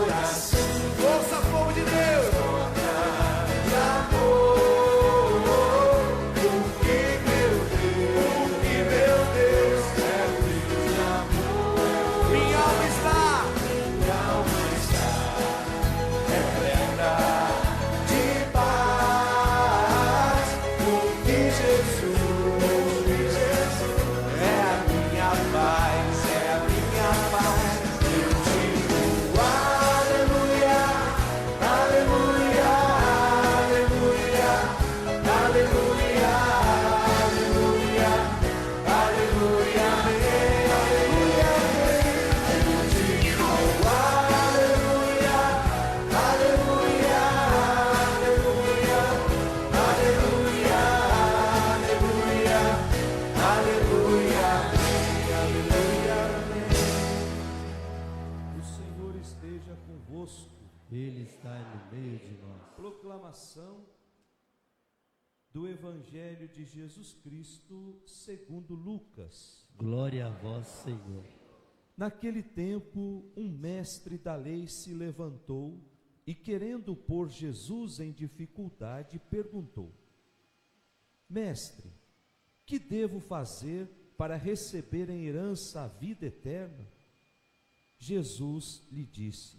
Ouça, povo de Deus. Ele está no meio de nós. Proclamação do Evangelho de Jesus Cristo segundo Lucas. Glória a vós, Senhor. Naquele tempo, um mestre da lei se levantou e, querendo pôr Jesus em dificuldade, perguntou: Mestre, que devo fazer para receber em herança a vida eterna? Jesus lhe disse: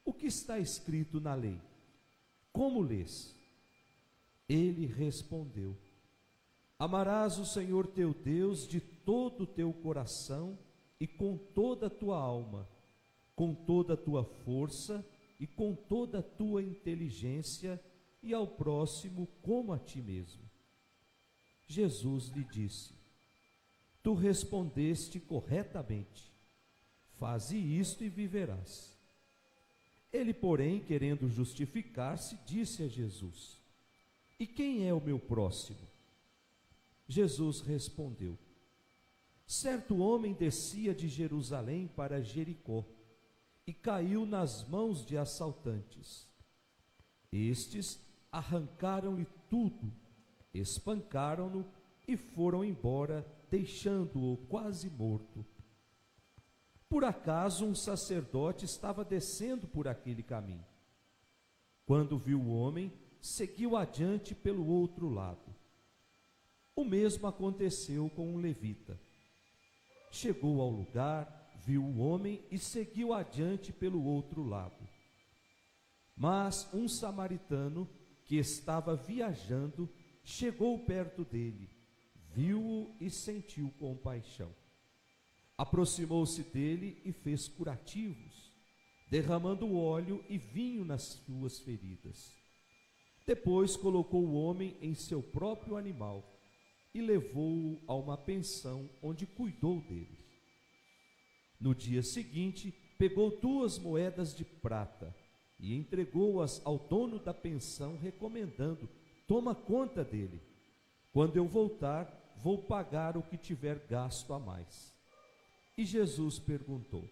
O que está escrito na lei? Como lês? Ele respondeu: Amarás o Senhor teu Deus de todo o teu coração e com toda a tua alma, com toda a tua força e com toda a tua inteligência, e ao próximo como a ti mesmo. Jesus lhe disse: Tu respondeste corretamente. Faze isto e viverás. Ele, porém, querendo justificar-se, disse a Jesus: E quem é o meu próximo? Jesus respondeu: Certo homem descia de Jerusalém para Jericó e caiu nas mãos de assaltantes. Estes arrancaram-lhe tudo, espancaram-no e foram embora, deixando-o quase morto. Por acaso um sacerdote estava descendo por aquele caminho. Quando viu o homem, seguiu adiante pelo outro lado. O mesmo aconteceu com um levita. Chegou ao lugar, viu o homem e seguiu adiante pelo outro lado. Mas um samaritano que estava viajando chegou perto dele, viu-o e sentiu compaixão. Aproximou-se dele e fez curativos, derramando óleo e vinho nas suas feridas. Depois colocou o homem em seu próprio animal e levou-o a uma pensão onde cuidou dele. No dia seguinte, pegou 2 moedas de prata e entregou-as ao dono da pensão, recomendando: Toma conta dele. Quando eu voltar, vou pagar o que tiver gasto a mais. E Jesus perguntou: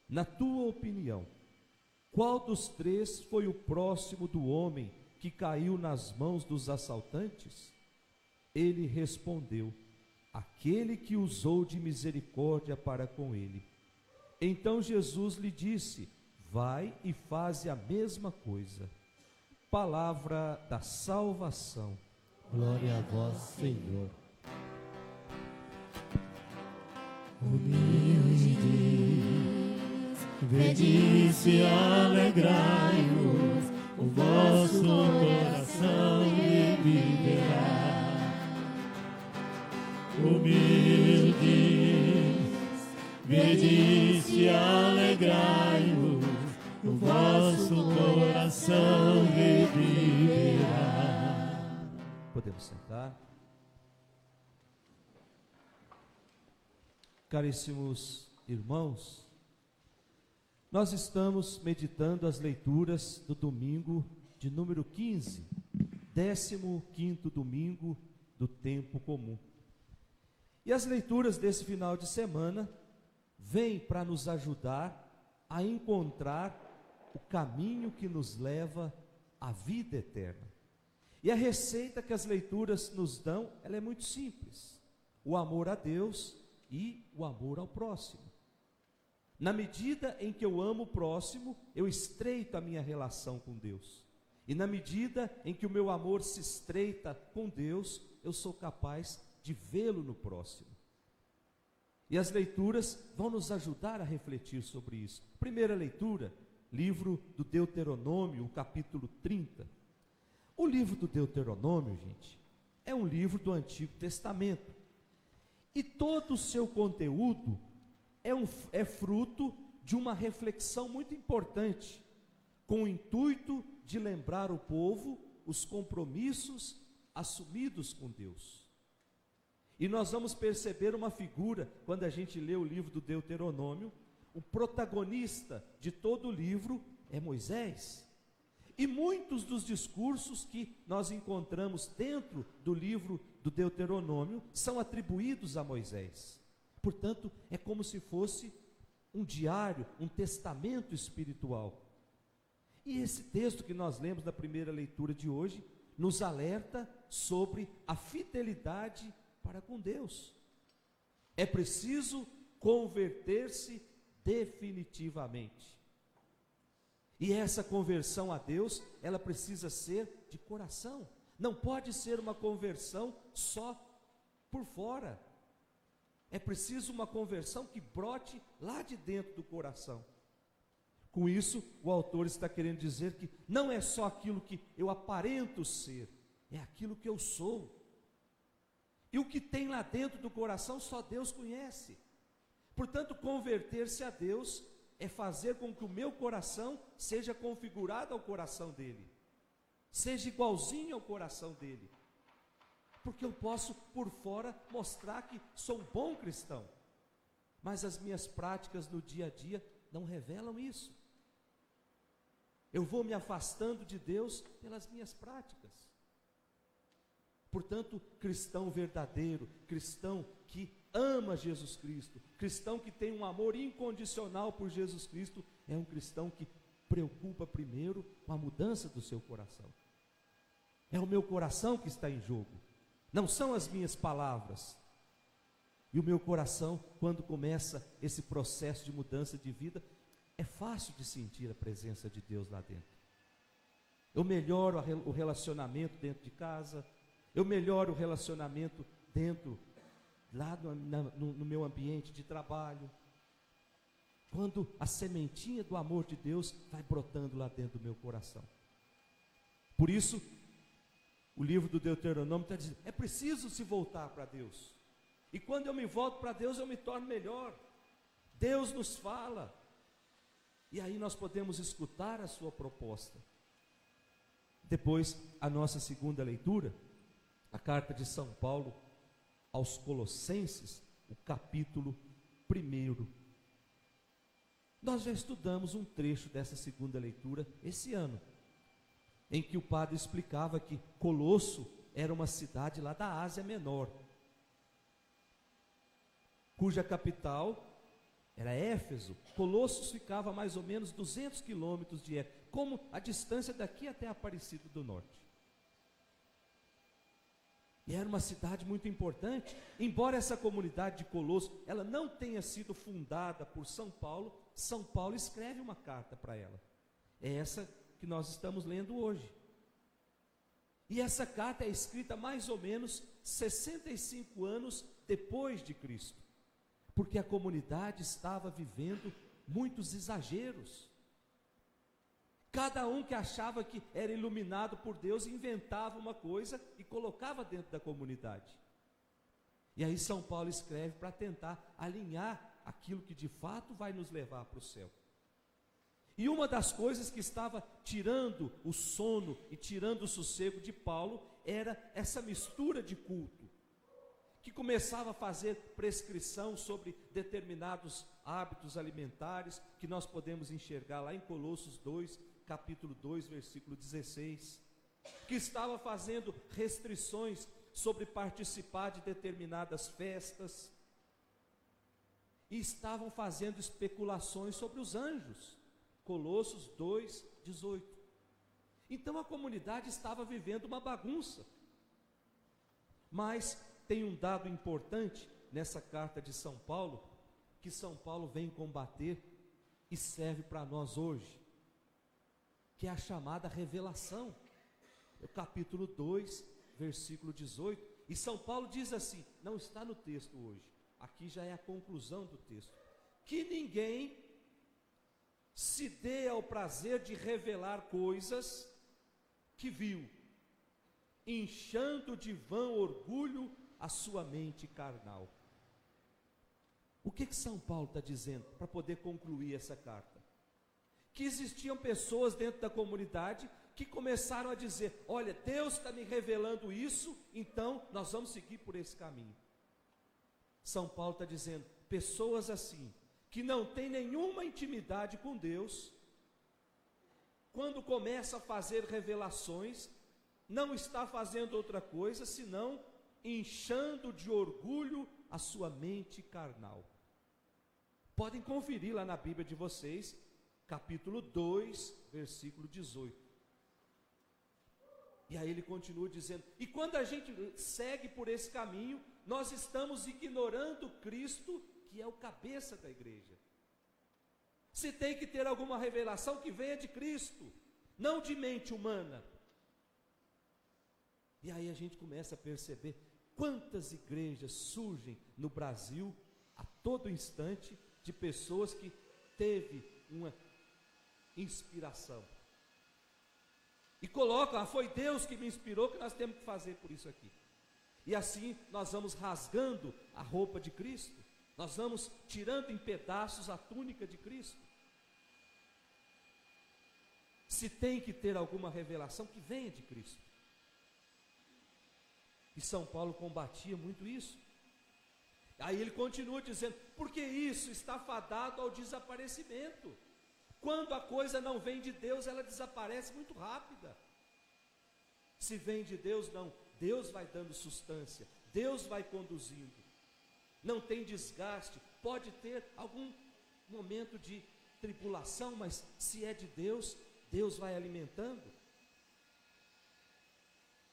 Na tua opinião, qual dos 3 foi o próximo do homem que caiu nas mãos dos assaltantes? Ele respondeu: Aquele que usou de misericórdia para com ele. Então Jesus lhe disse: Vai e faze a mesma coisa. Palavra da salvação. Glória a vós, Senhor. Humildes, vede se alegrai-vos, o vosso coração viverá. Humildes, vede se alegrai-vos, o vosso coração viverá. Podemos sentar. Caríssimos irmãos, nós estamos meditando as leituras do domingo de número 15, 15º domingo do tempo comum. E as leituras desse final de semana vêm para nos ajudar a encontrar o caminho que nos leva à vida eterna. E a receita que as leituras nos dão, ela é muito simples: o amor a Deus e o amor ao próximo. Na medida em que eu amo o próximo, eu estreito a minha relação com Deus. E na medida em que o meu amor se estreita com Deus, eu sou capaz de vê-lo no próximo. E as leituras vão nos ajudar a refletir sobre isso. Primeira leitura, livro do Deuteronômio, o capítulo 30. O livro do Deuteronômio, gente, é um livro do Antigo Testamento. E todo o seu conteúdo é fruto de uma reflexão muito importante, com o intuito de lembrar o povo os compromissos assumidos com Deus. E nós vamos perceber uma figura, quando a gente lê o livro do Deuteronômio, o protagonista de todo o livro é Moisés. E muitos dos discursos que nós encontramos dentro do livro do Deuteronômio são atribuídos a Moisés. Portanto, é como se fosse um diário, um testamento espiritual. E esse texto que nós lemos na primeira leitura de hoje, nos alerta sobre a fidelidade para com Deus. É preciso converter-se definitivamente. E essa conversão a Deus, ela precisa ser de coração. Não pode ser uma conversão só por fora. É preciso uma conversão que brote lá de dentro do coração. Com isso, o autor está querendo dizer que não é só aquilo que eu aparento ser, é aquilo que eu sou. E o que tem lá dentro do coração só Deus conhece. Portanto, converter-se a Deus é fazer com que o meu coração seja configurado ao coração dele, seja igualzinho ao coração dele. Porque eu posso por fora mostrar que sou um bom cristão, mas as minhas práticas no dia a dia não revelam isso. Eu vou me afastando de Deus pelas minhas práticas. Portanto, cristão verdadeiro, cristão que ama Jesus Cristo, cristão que tem um amor incondicional por Jesus Cristo, é um cristão que preocupa primeiro com a mudança do seu coração. É o meu coração que está em jogo, não são as minhas palavras. E o meu coração, quando começa esse processo de mudança de vida, é fácil de sentir a presença de Deus lá dentro. Eu melhoro o relacionamento dentro de casa, eu melhoro o relacionamento lá no meu ambiente de trabalho. Quando a sementinha do amor de Deus vai brotando lá dentro do meu coração. Por isso, o livro do Deuteronômio está dizendo, é preciso se voltar para Deus. E quando eu me volto para Deus, eu me torno melhor. Deus nos fala. E aí nós podemos escutar a sua proposta. Depois, a nossa segunda leitura, a carta de São Paulo aos Colossenses, o capítulo 1. Nós já estudamos um trecho dessa segunda leitura esse ano, em que o padre explicava que Colosso era uma cidade lá da Ásia Menor, cuja capital era Éfeso. Colossos ficava a mais ou menos 200 quilômetros de Éfeso, como a distância daqui até Aparecida do Norte. E era uma cidade muito importante, embora essa comunidade de Colossos, ela não tenha sido fundada por São Paulo escreve uma carta para ela. É essa que nós estamos lendo hoje. E essa carta é escrita mais ou menos 65 anos depois de Cristo, porque a comunidade estava vivendo muitos exageros. Cada um que achava que era iluminado por Deus inventava uma coisa e colocava dentro da comunidade. E aí São Paulo escreve para tentar alinhar aquilo que de fato vai nos levar para o céu. E uma das coisas que estava tirando o sono e tirando o sossego de Paulo era essa mistura de culto, que começava a fazer prescrição sobre determinados hábitos alimentares, que nós podemos enxergar lá em Colossos 2, capítulo 2, versículo 16, que estava fazendo restrições sobre participar de determinadas festas, e estavam fazendo especulações sobre os anjos, Colossos 2, 18. Então a comunidade estava vivendo uma bagunça. Mas tem um dado importante nessa carta de São Paulo, que São Paulo vem combater e serve para nós hoje, que é a chamada revelação. É o capítulo 2, versículo 18. E São Paulo diz assim, não está no texto hoje, aqui já é a conclusão do texto: que ninguém se dê ao prazer de revelar coisas que viu, inchando de vão orgulho a sua mente carnal. O que São Paulo está dizendo para poder concluir essa carta? Que existiam pessoas dentro da comunidade que começaram a dizer: olha, Deus está me revelando isso, então nós vamos seguir por esse caminho. São Paulo está dizendo, pessoas assim, que não têm nenhuma intimidade com Deus, quando começa a fazer revelações, não está fazendo outra coisa senão inchando de orgulho a sua mente carnal. Podem conferir lá na Bíblia de vocês, capítulo 2, versículo 18. E aí ele continua dizendo, e quando a gente segue por esse caminho, nós estamos ignorando Cristo, que é o cabeça da igreja. Se tem que ter alguma revelação, que venha de Cristo, não de mente humana. E aí a gente começa a perceber quantas igrejas surgem no Brasil a todo instante, de pessoas que teve uma inspiração e colocam, foi Deus que me inspirou, que nós temos que fazer por isso aqui. E assim nós vamos rasgando a roupa de Cristo, nós vamos tirando em pedaços a túnica de Cristo. Se tem que ter alguma revelação, que venha de Cristo. E São Paulo combatia muito isso. Aí ele continua dizendo, porque isso está fadado ao desaparecimento. Quando a coisa não vem de Deus, ela desaparece muito rápida. Se vem de Deus, não, Deus vai dando substância, Deus vai conduzindo. Não tem desgaste, pode ter algum momento de tribulação, mas se é de Deus, Deus vai alimentando.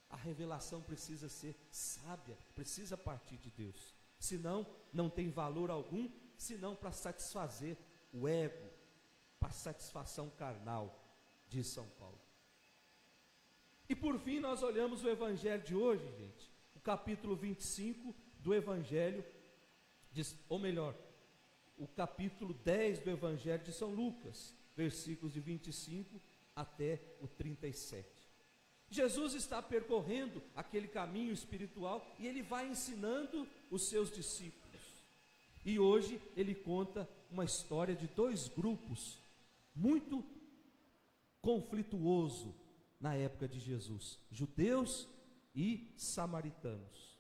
A revelação precisa ser sábia, precisa partir de Deus. Senão, não tem valor algum, senão para satisfazer o ego, para satisfação carnal, diz São Paulo. E por fim, nós olhamos o Evangelho de hoje, gente, o capítulo 25 do Evangelho, ou melhor, o capítulo 10 do Evangelho de São Lucas, versículos de 25 até o 37. Jesus está percorrendo aquele caminho espiritual e ele vai ensinando os seus discípulos. E hoje ele conta uma história de dois grupos muito conflituoso na época de Jesus: judeus e samaritanos.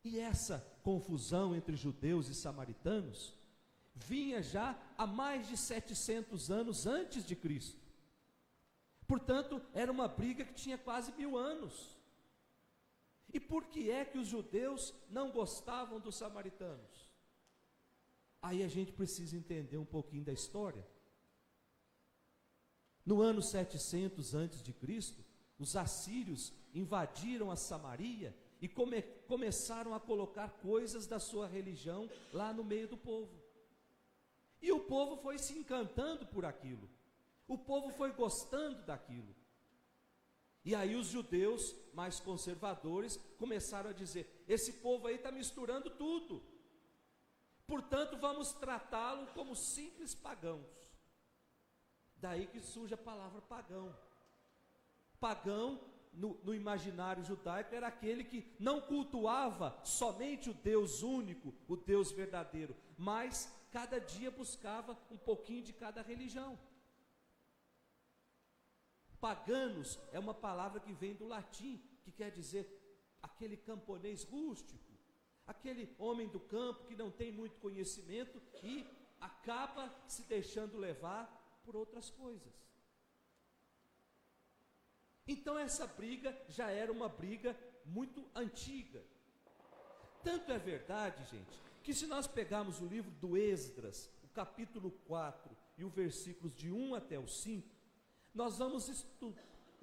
E essa confusão entre judeus e samaritanos vinha já há mais de 700 anos antes de Cristo. Portanto, era uma briga que tinha quase 1000 anos. E por que é que os judeus não gostavam dos samaritanos? Aí a gente precisa entender um pouquinho da história. No ano 700 antes de Cristo, os assírios invadiram a Samaria e começaram a colocar coisas da sua religião lá no meio do povo. E o povo foi se encantando por aquilo. O povo foi gostando daquilo. E aí os judeus mais conservadores começaram a dizer: esse povo aí está misturando tudo, portanto vamos tratá-lo como simples pagãos. Daí que surge a palavra pagão. Pagão, no imaginário judaico, era aquele que não cultuava somente o Deus único, o Deus verdadeiro, mas cada dia buscava um pouquinho de cada religião. Paganos é uma palavra que vem do latim, que quer dizer aquele camponês rústico, aquele homem do campo que não tem muito conhecimento e acaba se deixando levar por outras coisas. Então essa briga já era uma briga muito antiga. Tanto é verdade, gente, que se nós pegarmos o livro do Esdras, o capítulo 4 e os versículos de 1 até o 5, nós vamos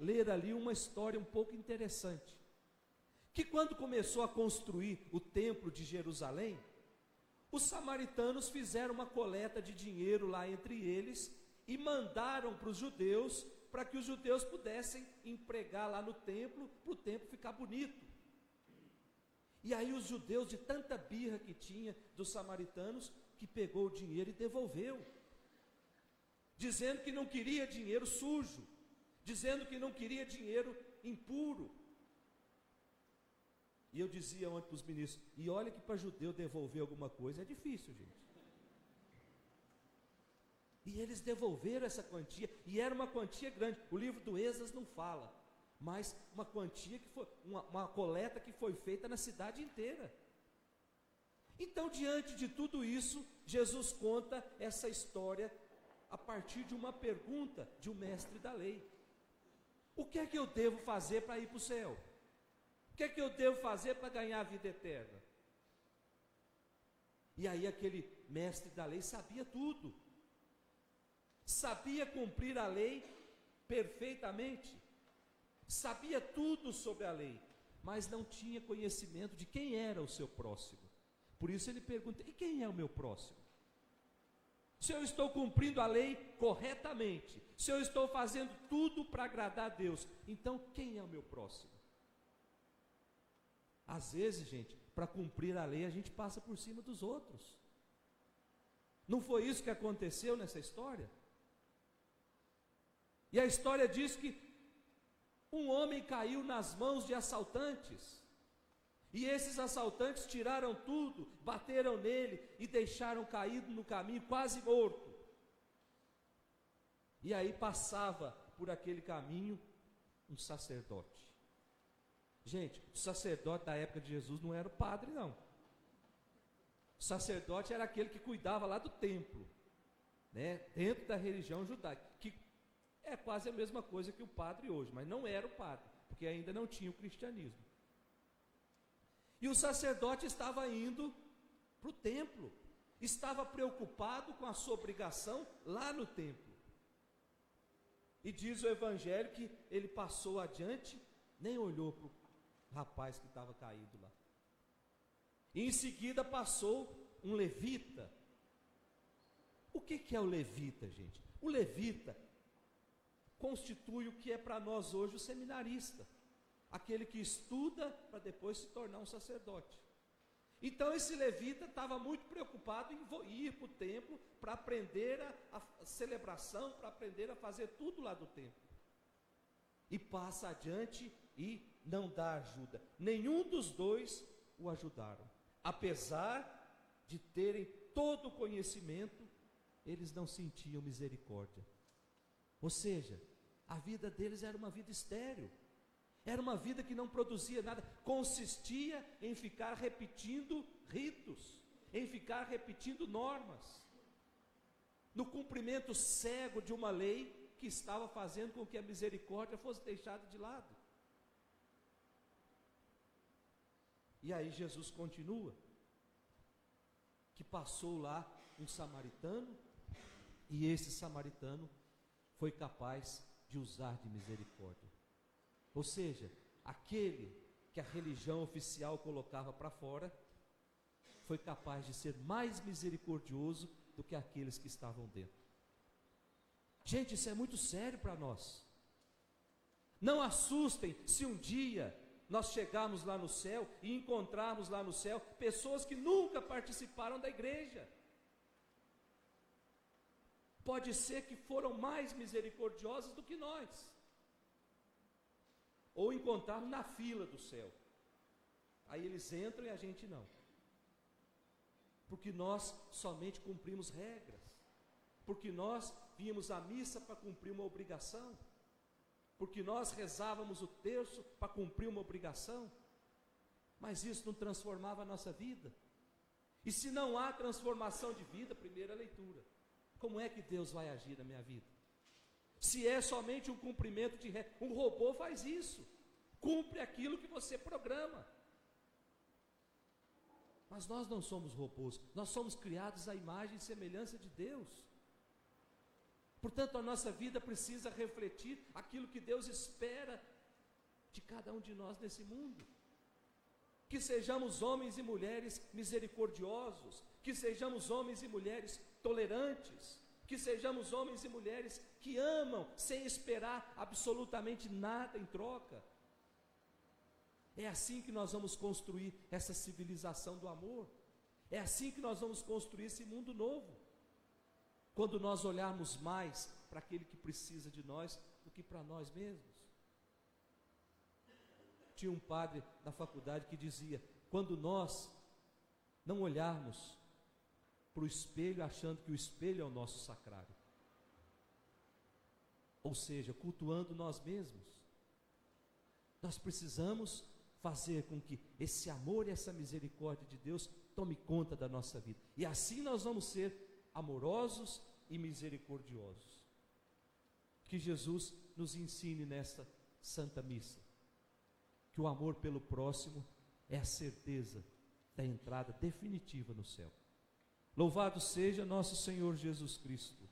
ler ali uma história um pouco interessante. Que quando começou a construir o templo de Jerusalém, Os samaritanos fizeram uma coleta de dinheiro lá entre eles e mandaram para os judeus, para que os judeus pudessem empregar lá no templo, para o templo ficar bonito. E aí os judeus, de tanta birra que tinha dos samaritanos, que pegou o dinheiro e devolveu, dizendo que não queria dinheiro sujo, dizendo que não queria dinheiro impuro. E eu dizia ontem para os ministros, e olha que para judeu devolver alguma coisa é difícil, gente. E eles devolveram essa quantia, e era uma quantia grande. O livro do Êxodo não fala, mas uma quantia que foi, uma coleta que foi feita na cidade inteira. Então, diante de tudo isso, Jesus conta essa história a partir de uma pergunta de um mestre da lei. O que é que eu devo fazer para ir para o céu? O que é que eu devo fazer para ganhar a vida eterna? E aí aquele mestre da lei sabia tudo, sabia cumprir a lei perfeitamente, sabia tudo sobre a lei, mas não tinha conhecimento de quem era o seu próximo. Por isso ele pergunta: e quem é o meu próximo? Se eu estou cumprindo a lei corretamente, se eu estou fazendo tudo para agradar a Deus, então quem é o meu próximo? Às vezes, gente, para cumprir a lei a gente passa por cima dos outros. Não foi isso que aconteceu nessa história? E a história diz que um homem caiu nas mãos de assaltantes, e esses assaltantes tiraram tudo, bateram nele e deixaram caído no caminho, quase morto. E aí passava por aquele caminho um sacerdote. Gente, o sacerdote da época de Jesus não era o padre, não. O sacerdote era aquele que cuidava lá do templo, né, dentro da religião judaica, que é quase a mesma coisa que o padre hoje, mas não era o padre, porque ainda não tinha o cristianismo. E o sacerdote estava indo para o templo, estava preocupado com a sua obrigação lá no templo. E diz o evangelho que ele passou adiante, nem olhou para o rapaz que estava caído lá. E em seguida passou um levita. O que é o levita, gente? O levita constitui o que é para nós hoje o seminarista, aquele que estuda para depois se tornar um sacerdote. Então esse levita estava muito preocupado em ir para o templo para aprender a celebração, para aprender a fazer tudo lá do templo. E passa adiante e não dá ajuda. Nenhum dos dois o ajudaram. Apesar de terem todo o conhecimento, eles não sentiam misericórdia. Ou seja, a vida deles era uma vida estéril. Era uma vida que não produzia nada, consistia em ficar repetindo ritos, em ficar repetindo normas, no cumprimento cego de uma lei que estava fazendo com que a misericórdia fosse deixada de lado. E aí Jesus continua, que passou lá um samaritano, e esse samaritano foi capaz de usar de misericórdia. Ou seja, aquele que a religião oficial colocava para fora, foi capaz de ser mais misericordioso do que aqueles que estavam dentro. Gente, isso é muito sério para nós. Não assustem se um dia nós chegarmos lá no céu e encontrarmos lá no céu pessoas que nunca participaram da igreja. Pode ser que foram mais misericordiosas do que nós. Ou encontrarmos na fila do céu. Aí eles entram e a gente não. Porque nós somente cumprimos regras. Porque nós vínhamos à missa para cumprir uma obrigação. Porque nós rezávamos o terço para cumprir uma obrigação. Mas isso não transformava a nossa vida. E se não há transformação de vida, primeira leitura. Como é que Deus vai agir na minha vida? Se é somente um cumprimento de regra, um robô faz isso, cumpre aquilo que você programa. Mas nós não somos robôs, nós somos criados à imagem e semelhança de Deus. Portanto, a nossa vida precisa refletir aquilo que Deus espera de cada um de nós nesse mundo. que sejamos homens e mulheres misericordiosos, que sejamos homens e mulheres tolerantes, que sejamos homens e mulheres que amam sem esperar absolutamente nada em troca. É assim que nós vamos construir essa civilização do amor. É assim que nós vamos construir esse mundo novo. Quando nós olharmos mais para aquele que precisa de nós do que para nós mesmos. Tinha um padre na faculdade que dizia: quando nós não olharmos para o espelho achando que o espelho é o nosso sacrário, ou seja, cultuando nós mesmos, nós precisamos fazer com que esse amor e essa misericórdia de Deus tome conta da nossa vida, e assim nós vamos ser amorosos e misericordiosos. Que Jesus nos ensine nesta Santa Missa, que o amor pelo próximo é a certeza da entrada definitiva no céu. Louvado seja nosso Senhor Jesus Cristo,